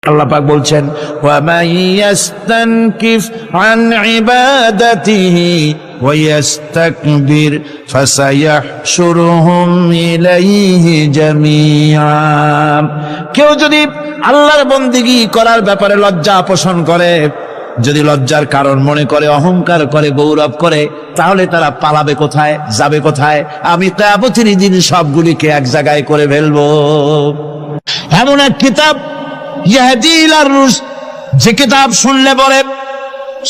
আল্লাহ পাক বলছেন ওয়া মান ইয়াস্তানকিফ আন ইবাদাতিহি ওয়া ইয়াস্তাকবির ফাসায়াহশুরুহুম ইলাইহি জামিআ। কেউ যদি আল্লাহর বন্দেগী করার ব্যাপারে লজ্জা পোষণ করে, যদি লজ্জার কারণ মনে করে, অহংকার করে, গৌরব করে, তাহলে তারা পালাবে কোথায়, যাবে কোথায়? আমি কিয়ামতের দিন সবগুলিকে এক জায়গায় করে ফেলবো। এমন এক কিতাব ইয়াহদি ইলার রুশদ, যে কিতাব শুনলে পরে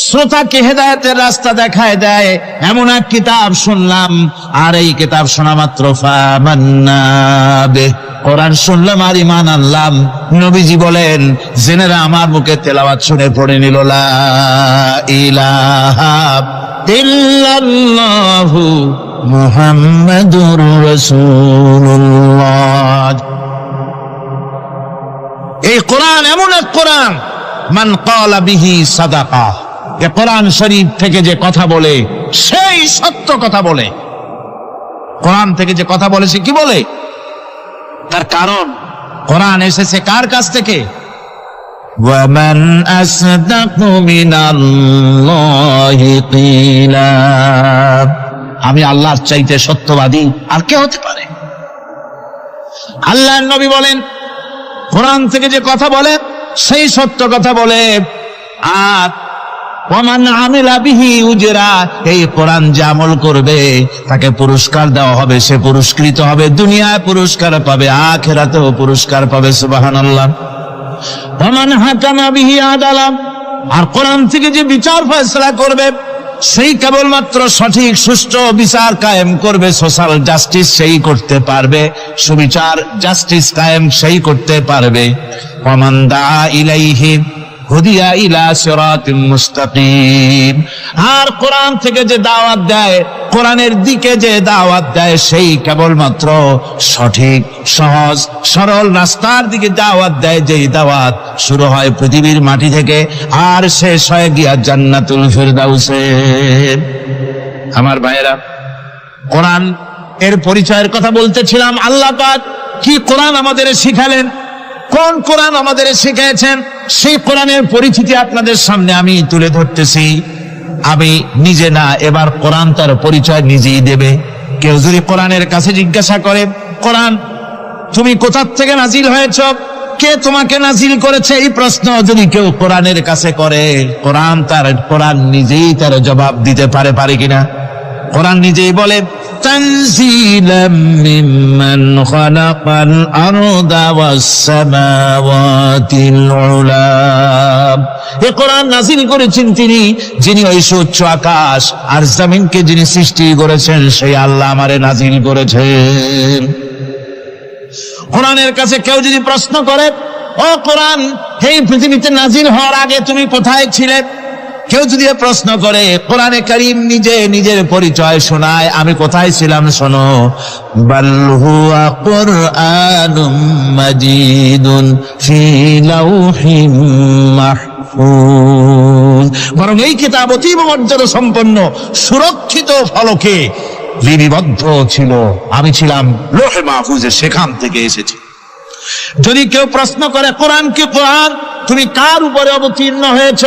শ্রোতাকে হেদায়েতের রাস্তা দেখায় দেয়, এমন এক কিতাব শুনলাম। আর এই কিতাব শোনা মাত্র ফামান্না বিহি, কোরআন শুনলাম আর ঈমান আনলাম। নবীজি বলেন, জেনেরা আমার মুখে তেলাওয়াত শুনে পড়ে নিল লা ইলাহা ইল্লাল্লাহু মুহাম্মাদুর রাসূলুল্লাহ। এই কোরআন এমন এক কোরআন, মান ক্বালা বিহি সাদাকা। এই কোরআন শরীফ থেকে যে কথা বলে সেই সত্য কথা বলে। কোরআন থেকে যে কথা বলে সে কি বলে? তার কারণ কোরআন এসেছে কার কাছ থেকে? ওয়া মান আসদাকু মিনাল্লাহি কিলা। আমি আল্লাহর চাইতে সত্যবাদী আর কে হতে পারে? আল্লাহর নবী বলেন, কোরআন থেকে যে কথা বলে সেই সত্য কথা বলে। আর ওয়ামান আমিলা বিহি উজরা, এই কোরআন যে আমল করবে তাকে পুরস্কার দেওয়া হবে, সে পুরস্কৃত হবে, দুনিয়ায় পুরস্কার পাবে, আখিরাতেও পুরস্কার পাবে। সুবহানাল্লাহ। ওয়ামান হাকামা বিহি আদালা, আর কোরআন থেকে যে বিচার ফয়সালা করবে সেই কেবলমাত্র সঠিক সুষ্ঠু বিচার কায়েম করবে, সোশ্যাল জাস্টিস সেই করতে পারবে, সুবিচার জাস্টিস কায়েম সেই করতে পারবে। ওয়ামান দা ইলাইহি হুদিয়া ইলা সিরাতিম মুস্তাকিম, আর কোরআন থেকে যে দাওয়াত দেয়, কোরআনের দিকে যে দাওয়াত দেয় সেই কেবলমাত্র সঠিক সহজ সরল রাস্তার দিকে দাওয়াত দেয়। যেই দাওয়াত শুরু হয় পৃথিবীর মাটি থেকে আর শেষ হয় গিয়া জান্নাতুল ফিরদাউসে। আমার ভাইয়েরা, কোরআন এর পরিচয়ের কথা বলতেছিলাম। আল্লাহ পাক কি কোরআন আমাদের শিখালেন, কোন কোরআন আমাদের শিখিয়েছেন, সেই কোরআনের পরিচিতি আপনাদের সামনে আমি তুলে ধরতেছি। আমি নিজে না, এবার কোরআন তার পরিচয় নিজেই দেবে। কেউ যদি কোরআনের কাছে জিজ্ঞাসা করে, কোরআন তুমি কোথা থেকে নাজিল হয়েছ, কে তোমাকে নাজিল করেছে, এই প্রশ্ন যদি কেউ কোরআনের কাছে করে, কোরআন নিজেই তার জবাব দিতে পারে কিনা? কোরআন নিজেই বলে, তানজিলাম মিম্মান খালাকাল আরদা ওয়াস সামাওয়াতিল উলা। এই কোরআন নাযিল করেছেন তিনি, যিনি ওই সুউচ্চ আকাশ আর জমিনকে যিনি সৃষ্টি করেছেন, সেই আল্লাহ আমারে নাযিল করেছেন। কোরআনের কাছে কেউ যদি প্রশ্ন করে, ও কোরআন, এই পৃথিবীতে নাযিল হওয়ার আগে তুমি কোথায় ছিলে? কেউ যদি প্রশ্ন করে, কোরআনে কারীম নিজে নিজের পরিচয় শোনায়, আমি কোথায় ছিলাম শোনো। বাল হুয়া কুরআনুম মাজিদুন ফি লাউহিম মাহফুজ, বরং এই কিতাব অতীব মর্যাদা সম্পন্ন সুরক্ষিত ফলকে লিপিবদ্ধ ছিল, আমি ছিলাম লৌহে মাহফুজে, সেখান থেকে এসেছি। যদি কেউ প্রশ্ন করে, কোরআন কি কোরআন, তুমি কার উপরে অবতীর্ণ হয়েছ?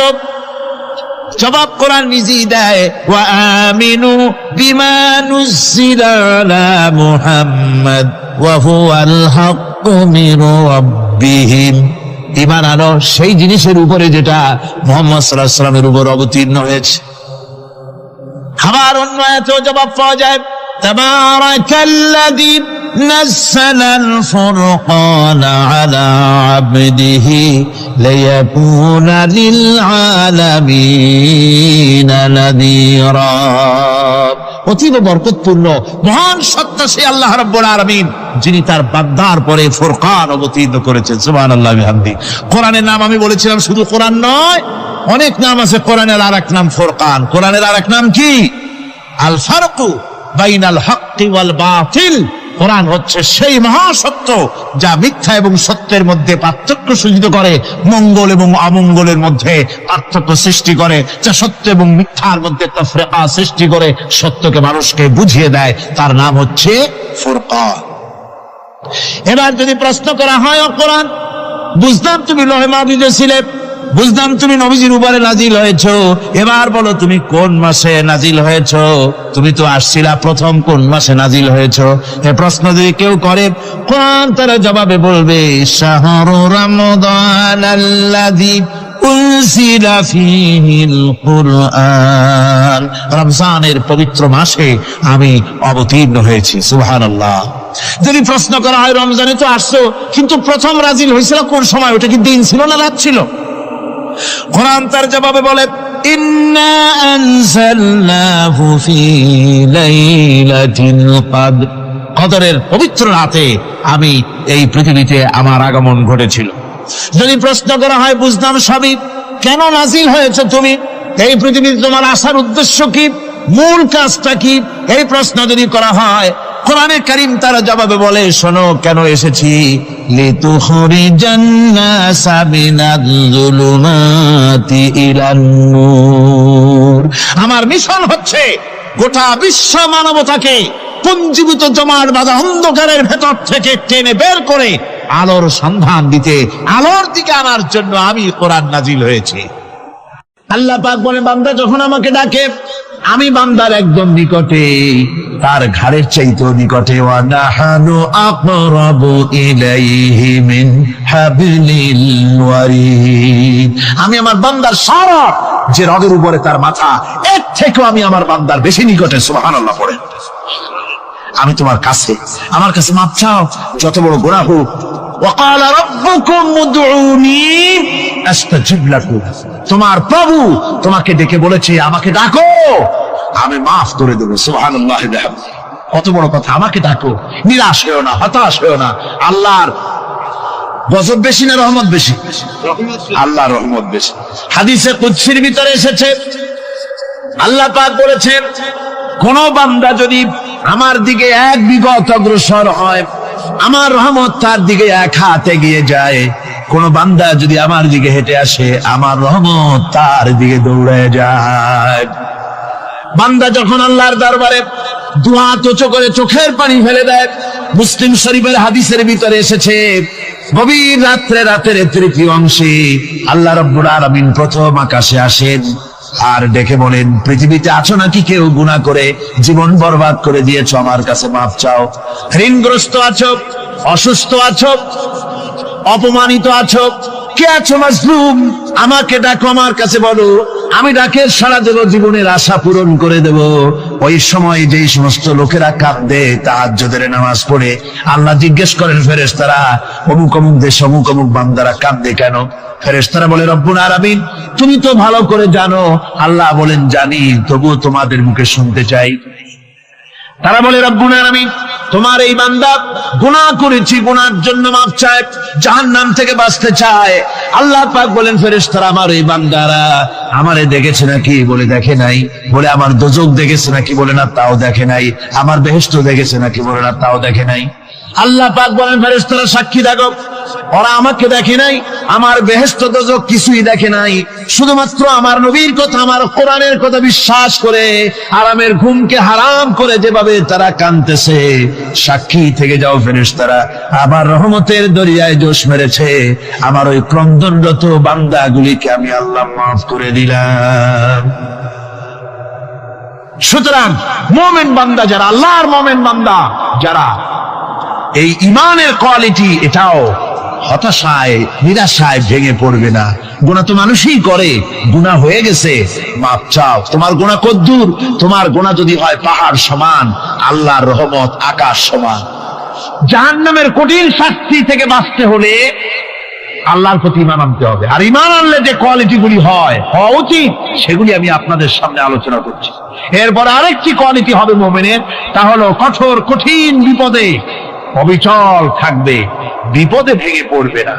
জবাব কোরআন নিজেই দেয়, ওয়া আমিনু বিমা নুযিলা আলা মুহাম্মাদ ওয়া হুয়াল হাক্কু মির রাব্বিহিম। ঈমান আনো সেই জিনিসের উপরে যেটা মুহাম্মদ সাল্লাল্লাহু আলাইহি ওয়াসাল্লামের উপর অবতীর্ণ হয়েছে। আবার অন্য আয়াতেও জবাব পাওয়া যায়, তাবারাকাল্লাযী নাযালাল ফুরকানা আলা আবদিহি লিয়াকুনা লিল আলামিনা নাযীরা। অতীব বরকতপূর্ণ মহান সত্তা সেই আল্লাহ রাব্বুল আলামিন, যিনি তার বান্দার পরে ফুরকান অবতীর্ণ করেছেন। সুবহানাল্লাহ বিহামদি। কোরআনের নাম আমি বলেছিলাম শুধু কোরআন নয়, অনেক নাম আছে। কোরআনের আরেক নাম ফুরকান। কোরআনের আরেক নাম কি? আল ফারকু বাইনাল হাক্কি ওয়াল বাতিল। কোরআন হচ্ছে সেই মহাসত্য যা মিথ্যা এবং সত্যের মধ্যে পার্থক্য সূচিত করে, মঙ্গল এবং অমঙ্গলের মধ্যে পার্থক্য সৃষ্টি করে, যা সত্য এবং মিথ্যার মধ্যে তাফরিকা সৃষ্টি করে, সত্যকে মানুষকে বুঝিয়ে দেয়। তার নাম হচ্ছে ফুরকান। এবার যদি প্রশ্ন করা হয়, ও কোরআন বুঝতাম তুমি লৌহে মাহফুজে ছিলে, বুঝতাম তুমি নবীজির উপরে নাজিল হয়েছো, এবার বলো তুমি কোন মাসে নাজিল হয়েছো? তুমি তো আসছিলা প্রথম কোন মাসে নাজিল হয়েছো? এ প্রশ্ন যদি কেউ করে, কোরআন তারা জবাবে বলবে শাহরু রমাদান আল্লাযী উনজিলা ফীহিল কুরআন, রমজানের পবিত্র মাসে আমি অবতীর্ণ হয়েছি। সুবহানাল্লাহ। যদি প্রশ্ন করা হয় রমজানে তো আসছো, কিন্তু প্রথম নাজিল হয়েছিল কোন সময়? ওটা কি দিন ছিল না রাত ছিল? কোরআন তার জবাবে বলে ইন্না আনজালনাহু ফী লাইলাতিল কদর, কদরের পবিত্র রাতে আমি এই পৃথিবীতে আমার আগমন ঘটেছিল। যদি প্রশ্ন করা হয় বুঝলাম সবই, কেন নাজিল হয়েছে তুমি? এই পৃথিবীতে তোমার আসার উদ্দেশ্য কি, মূল কাজটা কি? এই প্রশ্ন যদি করা হয়, কোরআনে কারীম তার জবাবে বলে শোনো কেন এসেছি, লিতুখরিজান নাসা মিনাল যুলুমাতি ইলান নূর। আমার মিশন হচ্ছে গোটা বিশ্ব মানবতাকে পুঞ্জীভূত জমাট বাঁধা অন্ধকারের ভেতর থেকে টেনে বের করে আলোর সন্ধান দিতে, আলোর দিকে আনার জন্য আমি কোরআন নাজিল হয়েছি। আল্লাহ পাক বলে বান্দা যখন আমাকে ডাকে আমি বান্দার একদম নিকটে, তার ঘাড়ের চাইতেও নিকটে। ওয়া নাহানু আকরাবু ইলাইহি মিন হাবলিল ওয়ারিদ, আমি আমার বান্দার সারা যে রগের উপরে তার মাথা, এর থেকেও আমি আমার বান্দার বেশি নিকটে। সুবহানাল্লাহ পড়েন। আমি তোমার কাছে, আমার কাছে মাপ চাও, যত বড় গুনাহ হোক। وقال ربكم ادعوني استجب لكم, তোমার প্রভু তোমাকে ডেকে বলেছে আমাকে ডাকো আমি মাফ করে দেব। সুবহানাল্লাহ। কত বড় কথা, আমাকে ডাকো, নিরাশ হয়েও না, হতাশ হয়েও না। আল্লাহর গজব বেশি না রহমত বেশি? আল্লাহর রহমত বেশি। হাদিসে কুদসির ভিতরে এসেছে আল্লাহ পাক বলেছেন কোন বান্দা যদি আমার দিকে এক বিগত অগ্রসর হয়, আমার রহমত তার দিকে এক হাত এগিয়ে যায়। কোন বান্দা যদি আমার দিকে হেঁটে আসে, আমার রহমত তার দিকে দৌড়ে যায়। বান্দা যখন আল্লাহর দরবারে দুহাত উঁচু করে চোখের পানি ফেলে দেয়, মুসলিম শরীফের হাদিসের ভিতরে এসেছে গভীর রাত্রে, রাতের তৃতীয় অংশে আল্লাহ রাব্বুল আলামিন প্রথম আকাশে আসেন আর ডেকে বলেন পৃথিবীতে আছো নাকি কেউ গুনাহ করে জীবন বরবাদ করে দিয়েছো, আমার কাছে মাফ চাও। ঋণগ্রস্ত আছো, অসুস্থ আছো, অপমানিত আছো, কে আছো মাজলুম, আমাকে ডাকো, আমার কাছে বলো, আমি ডাকে সাড়া দেব, জীবনের আশা পূরণ করে দেব। ওই সময় যেই সমস্ত লোকেরা কাঁদে তাহাজ্জুদের নামাজ পড়ে, আল্লাহ জিজ্ঞেস করেন ফেরেশতারা অমুক অমুক দেশ অমুক অমুক বান্দারা কাঁদে কেন? ফেরেশতারা বলে রব্বুল আলামিন তুমি তো ভালো করে জানো। আল্লাহ বলেন জানি, তবুও তোমাদের মুখে শুনতে চাই। তারা বলে রব্বুল আলামিন তোমার এই বান্দা গুনাহ করেছি, গুনার জন্য মাফ চায়, জাহান্নাম থেকে বাঁচতে চায়। আল্লাহ পাক বলেন ফেরেশতারা আমার এই বান্দারা আমারে দেখেছে নাকি? বলে দেখে নাই। বলে আমার দোজখ দেখেছে নাকি? বলে না, তাও দেখে নাই। আমার বেহেশত দেখেছে নাকি? বলে না, তাও দেখে নাই। আল্লাহ পাক বলেন ফেরেশতারা সাক্ষী থাকো, ওরা আমাকে দেখে নাই, আমার বেহেশত দোজখ কিছুই দেখে নাই, শুধুমাত্র আমার নবীর কথা, আমার কোরআনের কথা বিশ্বাস করে আরামের ঘুমকে হারাম করে যেভাবে তারা কাঁদতেছে, সাক্ষী থেকে যাও ফেরেশতারা আমার রহমতের দরিয়ায় জোশ মেরেছে, আমার ওই ক্রন্দনরত বান্দাগুলিকে আমি আল্লাহ মাফ করে দিলাম। সুতরাং মুমিন বান্দা যারা, আল্লাহর মুমিন বান্দা যারা, এই ইমানের কোয়ালিটি এটাও হতাশায় নিরাশায় ভেঙে পড়বে না। গুনাহ তো মানুষই করে, গুনাহ হয়ে গেছে মাপ চাও। তোমার গুনাহ কদ্দুর? তোমার গুনাহ যদি হয় পাহাড় সমান, আল্লাহর রহমত আকাশ সমান। জাহান্নামের কঠিন শাস্তি থেকে বাঁচতে হলে আল্লাহর প্রতি ঈমান আনতে হবে। আর ঈমান আনলে যে কোয়ালিটি গুলি হওয়া উচিত, সেগুলি আমি আপনাদের সামনে আলোচনা করছি। এরপর আরেকটি কোয়ালিটি হবে মুমিনের, তা হলো কঠোর কঠিন বিপদে অবিচল থাকবে, বিপদে ভেঙে পড়বে না।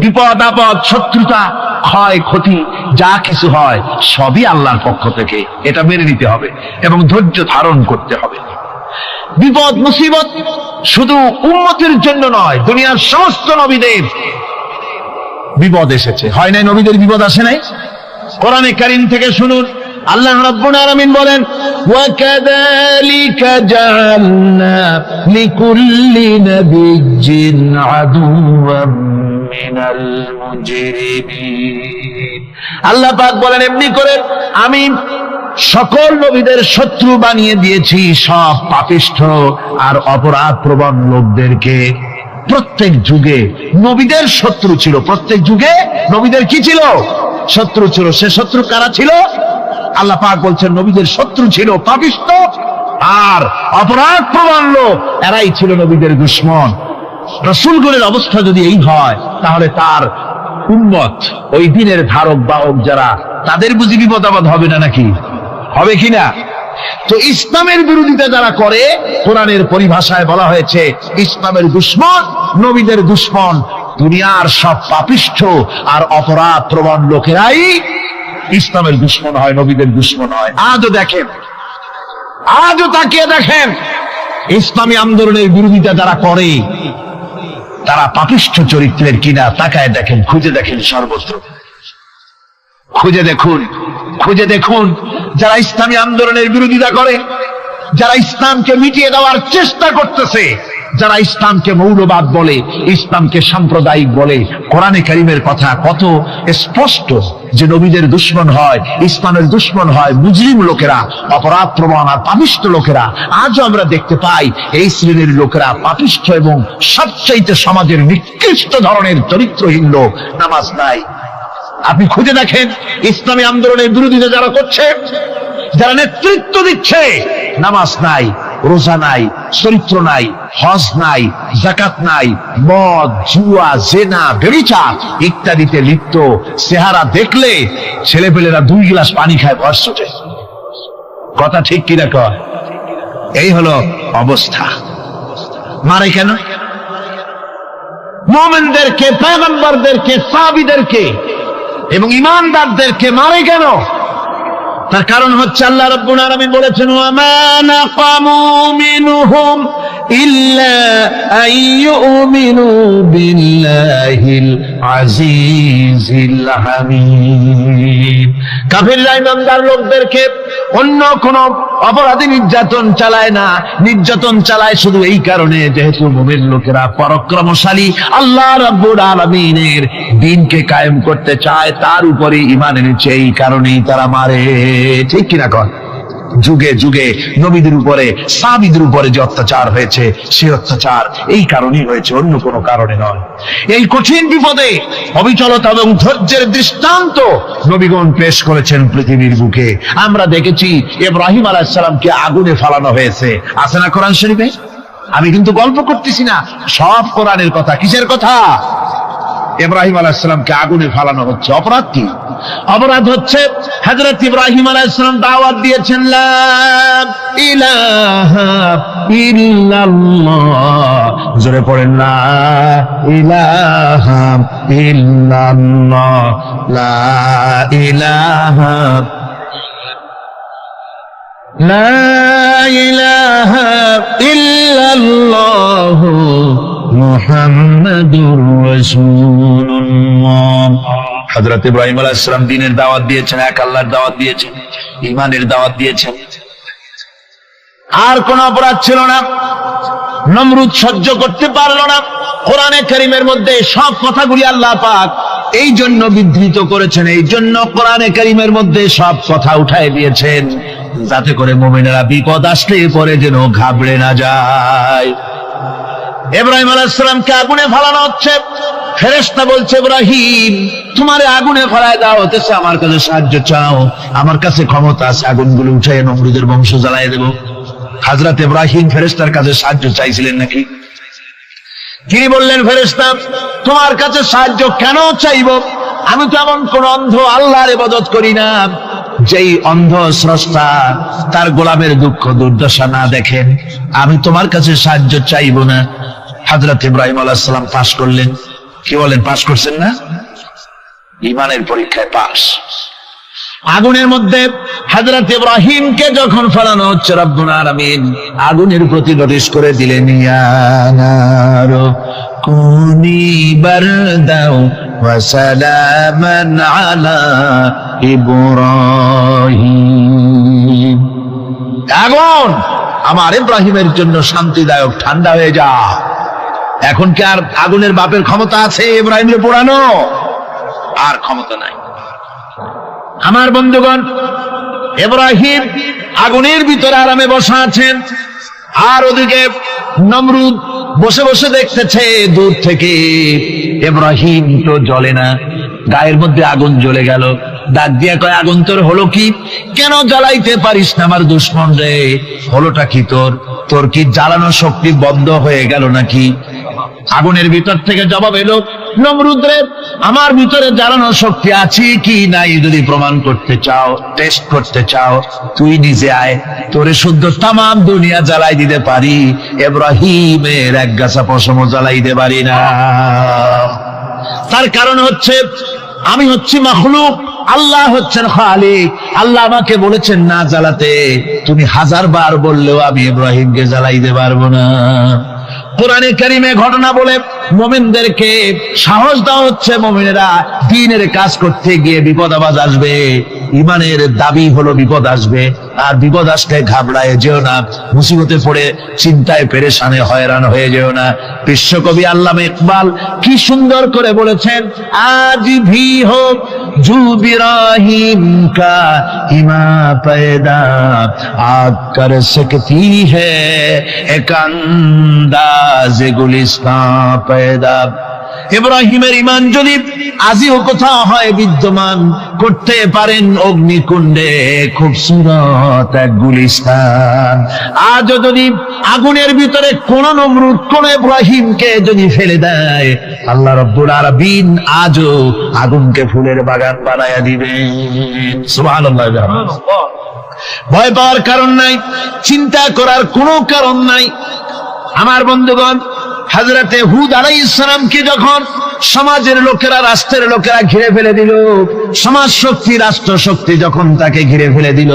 বিপদ আপদ শত্রুতা ক্ষয় ক্ষতি যা কিছু হয় সবই আল্লাহর পক্ষ থেকে, এটা মেনে নিতে হবে এবং ধৈর্য ধারণ করতে হবে। বিপদ মুসিবত শুধু উম্মতের জন্য নয়, দুনিয়ার সমস্ত নবীদের বিপদ এসেছে, হয় নাই? নবীদের বিপদ আসে নাই? কোরআনে কারীম থেকে শুনুন, আল্লাহ রাব্বুল আলামিন বলেন ওয়াকাযালিকা জাআলনা লিকুল্লি নাবিয়্যিন আদুওয়াম মিনাল মুজরিমিন। আল্লাহ পাক বলেন, এমনি করে আমি সকল নবীদের শত্রু বানিয়ে দিয়েছি সব পাপিষ্ঠ আর অপরাধ প্রবণ লোকদেরকে। প্রত্যেক যুগে নবীদের শত্রু ছিল, প্রত্যেক যুগে নবীদের কি ছিল? শত্রু ছিল। সে শত্রু কারা ছিল? আল্লাহ পাক বলছেন নবীদের শত্রু ছিল পাপিষ্ঠ আর অপরাধ প্রবণ লোক, এরাই ছিল নবীদের দুশমন। রাসূলগণের অবস্থা যদি এই হয়, তাহলে তার উম্মত, ওই দিনের ধারক বাহক যারা, তাদের বুঝি বিপদ আপদ হবে না নাকি? হবে কিনা? তো ইসলামের বিরোধিতা যারা করে, কোরআনের পরিভাষায় বলা হয়েছে ইসলামের দুশমন, নবীদের দুশমন। দুনিয়ার সব পাপিষ্ঠ আর অপরাধ প্রবণ লোকেরাই ইসলামের দুশমন হয়, নবীদের দুশমন হয়। আজও দেখেন, আজও তাকিয়ে দেখেন, ইসলামী আন্দোলনের বিরোধিতা যারা করে তারা পাপিষ্ঠ চরিত্রের কিনা তাকায় দেখেন, খুঁজে দেখেন, সর্বত্র খুঁজে দেখুন, খুঁজে দেখুন। যারা ইসলামী আন্দোলনের বিরোধিতা করে, যারা ইসলামকে মিটিয়ে দেওয়ার চেষ্টা করতেছে, যারা ইসলামকে মৌলবাদ বলে, ইসলামকে সাম্প্রদায়িক বলে, কোরআনে কারীমের কথা কত স্পষ্ট যে নবীদের দুশমন হয়, ইসলামের দুশমন হয় মুজরিম লোকেরা, অপরাধ প্রবণ আর পাপিষ্ঠ লোকেরা। আজও আমরা দেখতে পাই এই শ্রেণীর লোকেরা পাপিষ্ঠ এবং সবচাইতে সমাজের নিকৃষ্ট ধরনের চরিত্রহীন লোক। নামাজ নাই। আপনি খুঁজে দেখেন ইসলামী আন্দোলনের বিরোধিতা যারা করছে, যারা নেতৃত্ব দিচ্ছে, নামাজ নাই, রোজা নাই, চরিত্র নাই, হজ নাই, যাকাত নাই, মদ, জুয়া, জেনা, ব্যভিচার ইত্যাদিতে লিপ্ত। চেহারা দেখলে ছেলেপেলেরা 2 গ্লাস পানি খায়, ভর ছুটে। কথা ঠিক কিনা কয়? এই হলো অবস্থা। মারে কেন? মুমিনদেরকে, পয়গম্বরদেরকে, সাহাবীদেরকে এবং ঈমানদারদেরকে মারে কেন? তার কারণ হচ্ছে আল্লাহ রাব্বুল আলামিন বলেছেন, ওয়া মা নাকামু মিনহুম ইল্লা আইয়ুমিনু বিল্লাহিল আজিজিল হামিদ। কাফিররা ঈমানদার লোকদেরকে অন্য কোন অপরাধী নির্যাতন চালায় না, নির্যাতন চালায় শুধু এই কারণে যেহেতু মুমিন লোকেরা পরাক্রমশালী, আল্লাহ রাব্বুল আলামিনের দ্বীনকে কায়েম করতে চায়, তার উপরে ঈমান এনেছে, এই কারণেই তারা মারে। ঠিক কিনা কর? যুগে যুগে নবীদের উপরে, সাহাবীদের উপরে যে অত্যাচার হয়েছে, সে অত্যাচার এই কারণেই হয়েছে, অন্য কোনো কারণে নয়। এই কঠিন বিপদে অবিচলতা এবং ধৈর্যের দৃষ্টান্ত নবীগণ পেশ করেছেন পৃথিবীর বুকে। আমরা দেখেছি ইব্রাহিম আলাইহিস সালামকে আগুনে ফালানো হয়েছে, আছে না কোরআন শরীফে? আমি কিন্তু গল্প করতেছি না, সব কোরআনের কথা। কিসের কথা? ইব্রাহিম আলাইহিস সালামকে আগুনে ফালানো হচ্ছে। অপরাধ কি? অপরাধ হচ্ছে হযরত ইব্রাহিম আলাইহিস সালাম দাওয়াত দিয়েছেন, লা ইলাহা ইল্লাল্লাহ। জোরে পড়েন, লা ইলাহা ইল্লাল্লাহ, লা ইলাহা, লা ইলাহা ইল্লাল্লাহ মুহাম্মাদুর রাসূলুল্লাহ। হযরত ইব্রাহিম আলাইহিস সালাম দ্বীনের দাওয়াত দিয়েছেন, এক আল্লাহর দাওয়াত দিয়েছেন, ঈমানের দাওয়াত দিয়েছেন। আর কোন অপরাধ ছিল না। নমরুদ সহ্য করতে পারল না। কোরআনে কারীমের মধ্যে সব কথাগুলি আল্লাহ পাক এই জন্য বিধৃত করেছেন, এই জন্য কোরআনে কারীমের মধ্যে সব কথা উঠায় দিয়েছেন, যাতে করে মুমিনেরা বিপদ আসলে পরে যেন ঘাবড়ে না যায়। ইব্রাহিম আলাইহিস সালামকে আগুনে ফালানো হচ্ছে। ফেরেশতা বলছে, ইব্রাহিম তোমারে আগুনে ফালায় দেওয়া হতেছে, আমার কাছে সাহায্য চাও, আমার কাছে ক্ষমতা আছে, আগুনগুলো উঠায় নমরুদের বংশ জ্বালায় দেব। হযরত ইব্রাহিম ফেরেশতার কাছে সাহায্য চাইছিলেন নাকি? তিনি বললেন, ফেরেশতা তোমার কাছে সাহায্য কেন চাইব? আমি তো এমন কোন অন্ধ আল্লাহর ইবাদত করি না যেই অন্ধ স্রষ্টা তার গোলামের দুঃখ দুর্দশা না দেখেন। আমি তোমার কাছে সাহায্য চাইব না। হযরত ইব্রাহিম আলাইহিস সালাম পাশ করলেন। কি বলেন, পাশ করছেন না? ঈমানের পরীক্ষায় পাশ। আগুনের মধ্যে হযরত ইব্রাহিমকে যখন ফেলানো হচ্ছে, রব্বুল আলামিন আগুনের প্রতি নোটিশ করে দিলেন, ইয়া নারু কুনি বারদাও ওয়া সালামান আলা ইব্রাহিম। আগুন আমার ইব্রাহিমের জন্য শান্তিদায়ক, ঠান্ডা হয়ে যা। এখন কি আর আগুনের বাপের ক্ষমতা আছে ইব্রাহিমকে পোড়ানো? আর ক্ষমতা নাই। আমার বন্ধুগণ, ইব্রাহিম আগুনের ভিতরে আরামে বসা আছেন, আর ওদিকে নমরুদ বসে বসে দেখতেছে দূর থেকে ইব্রাহিম তো জ্বলে না, গায়ের মধ্যে আগুন জ্বলে গেল। ডাক দিয়া কয়, আগুন তোর হলো কি? কেন জ্বালাইতে পারিস না আমার দুশ্মন রে? হলোটা কি তোর? তোর কি জ্বালানো শক্তি বন্ধ হয়ে গেল নাকি? আগুনের ভিতর থেকে জবাব এলো, নমরুদ রে, আমার ভিতরে জ্বালানো শক্তি আছে কি নাই যদি প্রমাণ করতে চাও, টেস্ট করতে চাও, তুই নিজে আয়, তোরে শুদ্ধ তামাম দুনিয়া জ্বালাই দিতে পারি, ইব্রাহিমের এক গাছা পশমও জ্বালাই দিতে পারি না। তার কারণ হচ্ছে আমি হচ্ছি মাখলুক, আল্লাহ হচ্ছেন খালিক। আল্লাহ আমাকে বলেছেন না জ্বালাতে, তুমি 1000 বার বললেও আমি ইব্রাহিমকে জ্বালাইতে পারবো না। কোরআনে কারিমে ঘটনা বলে মুমিনদেরকে সাহস দেওয়া হচ্ছে, মুমিনেরা দ্বীনের কাজ করতে গিয়ে বিপদ আবাজ আসবে, ইমানের দাবি হলো বিপদ আসবে, আর বিপদ আসলে ঘাবড়ায় যেও না, মুসিবতে পড়ে চিন্তায় পেরেশানে হয়রান হয়ে যেও না। বিশ্বকবি আল্লামা ইকবাল কি সুন্দর করে বলেছেন, আজ ভি হোক জু বিরাহিম কা ইমা पैदा आग कर सकती है एक अंदाज गुलिस्तां पैदा। ইব্রাহিমের ইমান যদি আজিও কোথাও হয় বিদ্যমান, করতে পারেন অগ্নিকুণ্ডে খুবসুরত এক গুলিস্তান। আজও যদি আগুনের ভিতরে কোন নমরুদ কোন ইব্রাহিমকে যদি ফেলে দেয়, আল্লাহ রাব্বুল আলামিন আজও আগুনকে ফুলের বাগান বানায়া দিবেন। সুবহানাল্লাহ। ভয় পাওয়ার কারণ নাই, চিন্তা করার কোনো কারণ নাই। আমার বন্ধুগণ, হযরতে হুদ আলাইহিস সালামকে যখন সমাজের লোকেরা, রাষ্ট্রের লোকেরা ঘিরে ফেলে দিল, সমাজ শক্তি, রাষ্ট্র শক্তি যখন তাকে ঘিরে ফেলে দিল,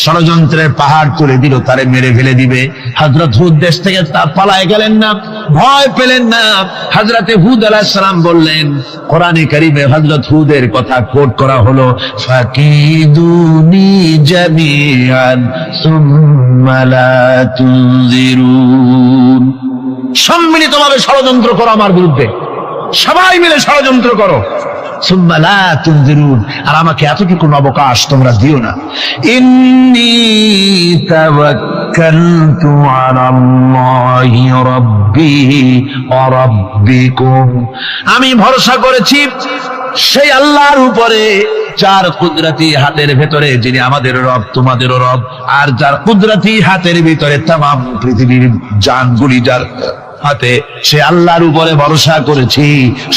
ষড়যন্ত্রের পাহাড় তুলে দিল, তারে মেরে ফেলে দিবে, হযরত হুদ দেশ থেকে তা পালায় গেলেন না, ভয় পেলেন না। হযরতে হুদ আলাইহিস সালাম বললেন, কোরআনে কারিমে হযরত হুদের কথা কোট করা হলো, ফাকিদুনি জামিআন সুম্মা লা তুনজিরুন। সম্মিলিতভাবে ষড়যন্ত্র করো আমার বিরুদ্ধে, সবাই মিলে ষড়যন্ত্র করো, সুম্মা লা তুনজিরুন, আর আমাকে এতটুকু অবকাশ তোমরা দিও না। ইন্নী তাওয়াক্কালতু আলাল্লাহি রাব্বি ওয়া রাব্বিকুম, আমি ভরসা করেছি সেই আল্লাহর উপরে যার কুদরতি হাতের ভেতরে, যিনি আমাদের রব তোমাদেরও রব, আর যার কুদরতি হাতের ভিতরে তামাম পৃথিবীর জানগুলি যার হাতে, সে আল্লাহর উপরে ভরসা করেছি।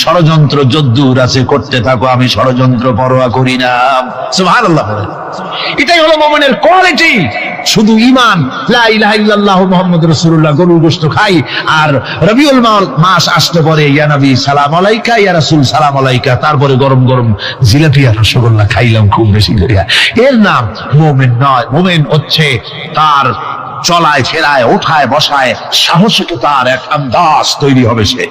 ষড়যন্ত্র যদ্দূর আছে করতে থাকো, আমি ষড়যন্ত্র পরোয়া করি না। সুবহানাল্লাহ। এটাই হলো মুমিনের কোয়ালিটি। শুধু ঈমান, লা ইলাহা ইল্লাল্লাহু মুহাম্মাদুর রাসূলুল্লাহ, গরুর গোশত খাই, আর রবিউল মাস আসতে পরে ইয়া নবী সালাম আলাইকা, ইয়া রাসূল সালাম আলাইকা, তারপরে গরম গরম জিলাপি আর রসগোল্লা খাইলাম খুব বেশি করিয়া, এর নাম মুমিন নয়। মুমিন হচ্ছে তার চলায় ফেরায় ওঠায় বসায় সাহসিকতার এক আন্দাজ তৈরি হবে সে।